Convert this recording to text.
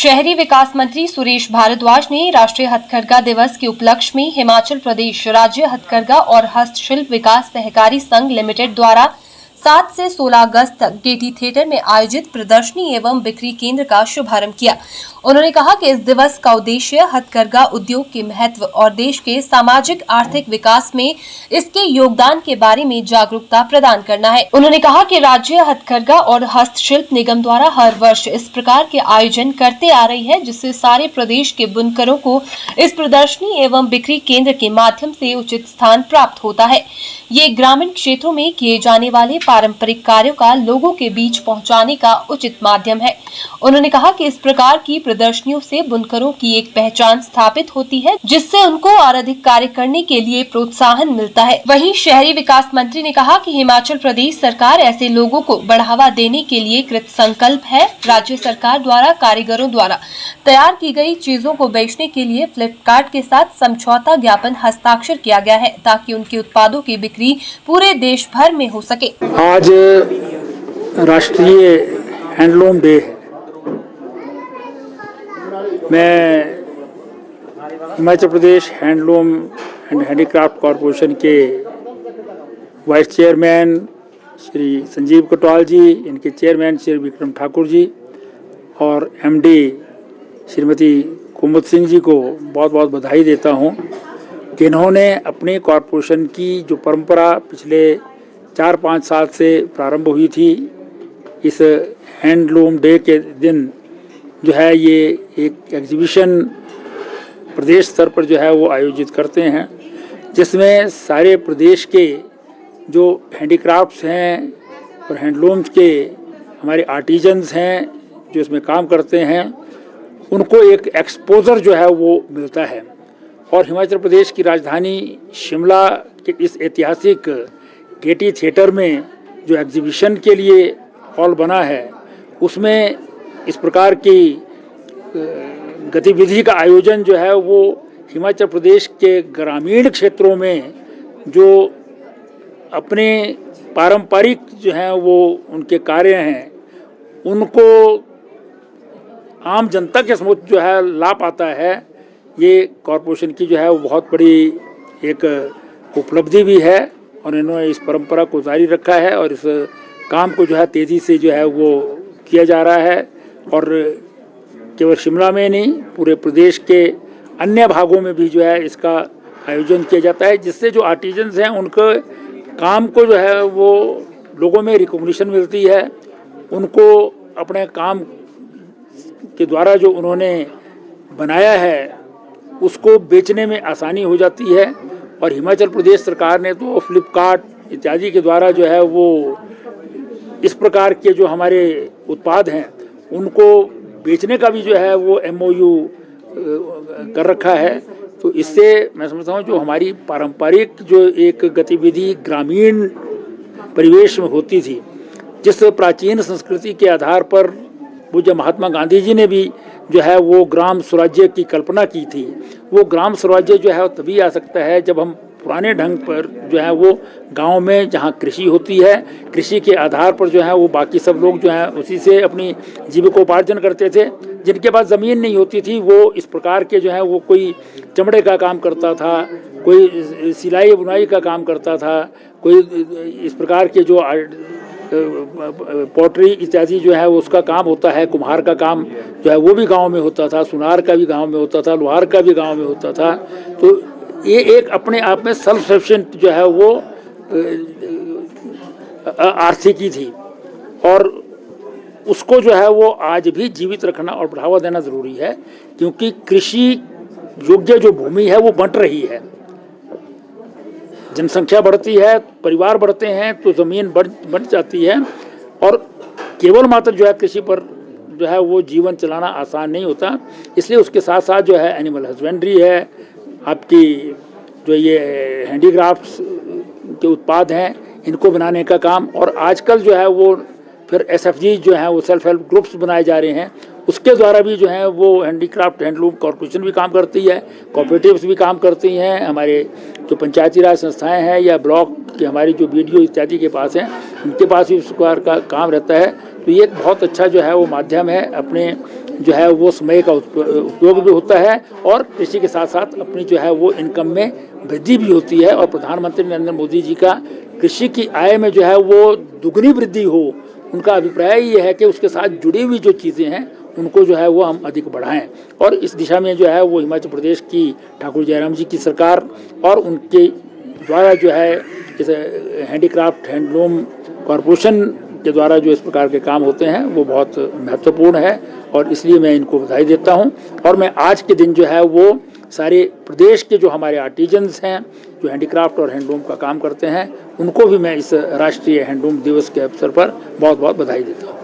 शहरी विकास मंत्री सुरेश भारद्वाज ने राष्ट्रीय हथकरघा दिवस के उपलक्ष्य में हिमाचल प्रदेश राज्य हथकरघा और हस्तशिल्प विकास सहकारी संघ लिमिटेड द्वारा 7 से 16 अगस्त तक गेटी थिएटर में आयोजित प्रदर्शनी एवं बिक्री केंद्र का शुभारंभ किया। उन्होंने कहा कि इस दिवस का उद्देश्य हथकरघा उद्योग के महत्व और देश के सामाजिक आर्थिक विकास में इसके योगदान के बारे में जागरूकता प्रदान करना है। उन्होंने कहा कि राज्य हथकरघा और हस्तशिल्प निगम द्वारा हर वर्ष इस प्रकार के आयोजन करते आ रही है, जिससे सारे प्रदेश के बुनकरों को इस प्रदर्शनी एवं बिक्री केंद्र के माध्यम से उचित स्थान प्राप्त होता है। ये ग्रामीण क्षेत्रों में किए जाने वाले पारंपरिक कार्यों का लोगों के बीच पहुंचाने का उचित माध्यम है। उन्होंने कहा कि इस प्रकार की प्रदर्शनियों से बुनकरों की एक पहचान स्थापित होती है, जिससे उनको और अधिक कार्य करने के लिए प्रोत्साहन मिलता है। वहीं शहरी विकास मंत्री ने कहा कि हिमाचल प्रदेश सरकार ऐसे लोगों को बढ़ावा देने के लिए कृत संकल्प है। राज्य सरकार द्वारा कारीगरों द्वारा तैयार की गई चीजों को बेचने के लिए फ्लिपकार्ट के साथ समझौता ज्ञापन हस्ताक्षर किया गया है, ताकि उनके उत्पादों की बिक्री पूरे देश भर में हो सके। आज राष्ट्रीय हैंडलूम डे है। मैं Himachal Pradesh handloom and handicraft corporation के वाइस चेयरमैन श्री संजीव कटवाल जी, इनके चेयरमैन श्री विक्रम ठाकुर जी और एमडी श्रीमती कुमुद सिंह जी को बहुत बहुत बधाई देता हूं कि इन्होंने अपनी कॉरपोरेशन की जो परंपरा पिछले 4-5 साल से प्रारंभ हुई थी, इस हैंडलूम डे के दिन जो है ये एक एग्जीबिशन प्रदेश स्तर पर जो है वो आयोजित करते हैं, जिसमें सारे प्रदेश के जो हैंडीक्राफ्ट्स हैं और हैंडलूम्स के हमारे आर्टिजन्स हैं जो इसमें काम करते हैं, उनको एक एक्सपोजर जो है वो मिलता है। और हिमाचल प्रदेश की राजधानी शिमला के इस ऐतिहासिक गेटी थिएटर में जो एग्जीबिशन के लिए हॉल बना है, उसमें इस प्रकार की गतिविधि का आयोजन जो है वो हिमाचल प्रदेश के ग्रामीण क्षेत्रों में जो अपने पारंपरिक जो हैं वो उनके कार्य हैं, उनको आम जनता के समक्ष जो है लाभ आता है। ये कॉरपोरेशन की जो है वो बहुत बड़ी एक उपलब्धि भी है और इन्होंने इस परंपरा को जारी रखा है और इस काम को जो है तेज़ी से जो है वो किया जा रहा है। और केवल शिमला में नहीं, पूरे प्रदेश के अन्य भागों में भी जो है इसका आयोजन किया जाता है, जिससे जो आर्टिजन्स हैं उनके काम को जो है वो लोगों में रिकॉग्निशन मिलती है। उनको अपने काम के द्वारा जो उन्होंने बनाया है उसको बेचने में आसानी हो जाती है। और हिमाचल प्रदेश सरकार ने तो फ्लिपकार्ट इत्यादि के द्वारा जो है वो इस प्रकार के जो हमारे उत्पाद हैं उनको बेचने का भी जो है वो MOU कर रखा है। तो इससे मैं समझता हूँ जो हमारी पारंपरिक जो एक गतिविधि ग्रामीण परिवेश में होती थी, जिस प्राचीन संस्कृति के आधार पर पूज्य महात्मा गांधी जी ने भी जो है वो ग्राम स्वराज्य की कल्पना की थी, वो ग्राम स्वराज्य जो है तभी आ सकता है जब हम पुराने ढंग पर जो है वो गांव में जहां कृषि होती है, कृषि के आधार पर जो है वो बाकी सब लोग जो है उसी से अपनी जीविकोपार्जन करते थे। जिनके पास ज़मीन नहीं होती थी वो इस प्रकार के जो है वो कोई चमड़े का काम करता था, कोई सिलाई बुनाई का काम करता था, कोई इस प्रकार के जो पोट्री इत्यादि जो है उसका काम होता है, कुम्हार का काम जो है वो भी गांव में होता था, सुनार का भी गांव में होता था, लोहार का भी गांव में होता था। तो ये एक अपने आप में सेल्फ सफिशिएंट जो है वो आर्थिकी थी और उसको जो है वो आज भी जीवित रखना और बढ़ावा देना ज़रूरी है, क्योंकि कृषि योग्य जो भूमि है वो बंट रही है, जनसंख्या बढ़ती है, परिवार बढ़ते हैं तो ज़मीन बढ़ जाती है और केवल मात्र जो है कृषि पर जो है वो जीवन चलाना आसान नहीं होता। इसलिए उसके साथ साथ जो है एनिमल हस्बेंड्री है, आपकी जो ये हैंडीक्राफ्ट्स के उत्पाद हैं इनको बनाने का काम, और आजकल जो है वो फिर SFG जो है वो सेल्फ हेल्प ग्रुप्स बनाए जा रहे हैं, उसके द्वारा भी जो है वो हैंडीक्राफ्ट हैंडलूम कॉरपोरेशन भी काम करती है, कोऑपरेटिव्स भी काम करती हैं, हमारे जो पंचायती राज संस्थाएं हैं या ब्लॉक के हमारी जो BDO इत्यादि के पास हैं उनके पास भी इस प्रकार का काम रहता है। तो ये एक बहुत अच्छा जो है वो माध्यम है, अपने जो है वो समय का उपयोग भी होता है और कृषि के साथ साथ अपनी जो है वो इनकम में वृद्धि भी होती है। और प्रधानमंत्री नरेंद्र मोदी जी का कृषि की आय में जो है वो दुगनी वृद्धि हो, उनका अभिप्राय ये है कि उसके साथ जुड़ी हुई जो चीज़ें हैं उनको जो है वो हम अधिक बढ़ाएं। और इस दिशा में जो है वो हिमाचल प्रदेश की ठाकुर जयराम जी की सरकार और उनके द्वारा जो है जैसे हैंडीक्राफ्ट हैंडलूम कॉरपोरेशन के द्वारा जो इस प्रकार के काम होते हैं वो बहुत महत्वपूर्ण है और इसलिए मैं इनको बधाई देता हूं। और मैं आज के दिन जो है वो सारे प्रदेश के जो हमारे आर्टिजन्स हैं जो हैंडीक्राफ्ट और हैंडलूम का काम करते हैं उनको भी मैं इस राष्ट्रीय हैंडलूम दिवस के अवसर पर बहुत बहुत बधाई देता हूँ।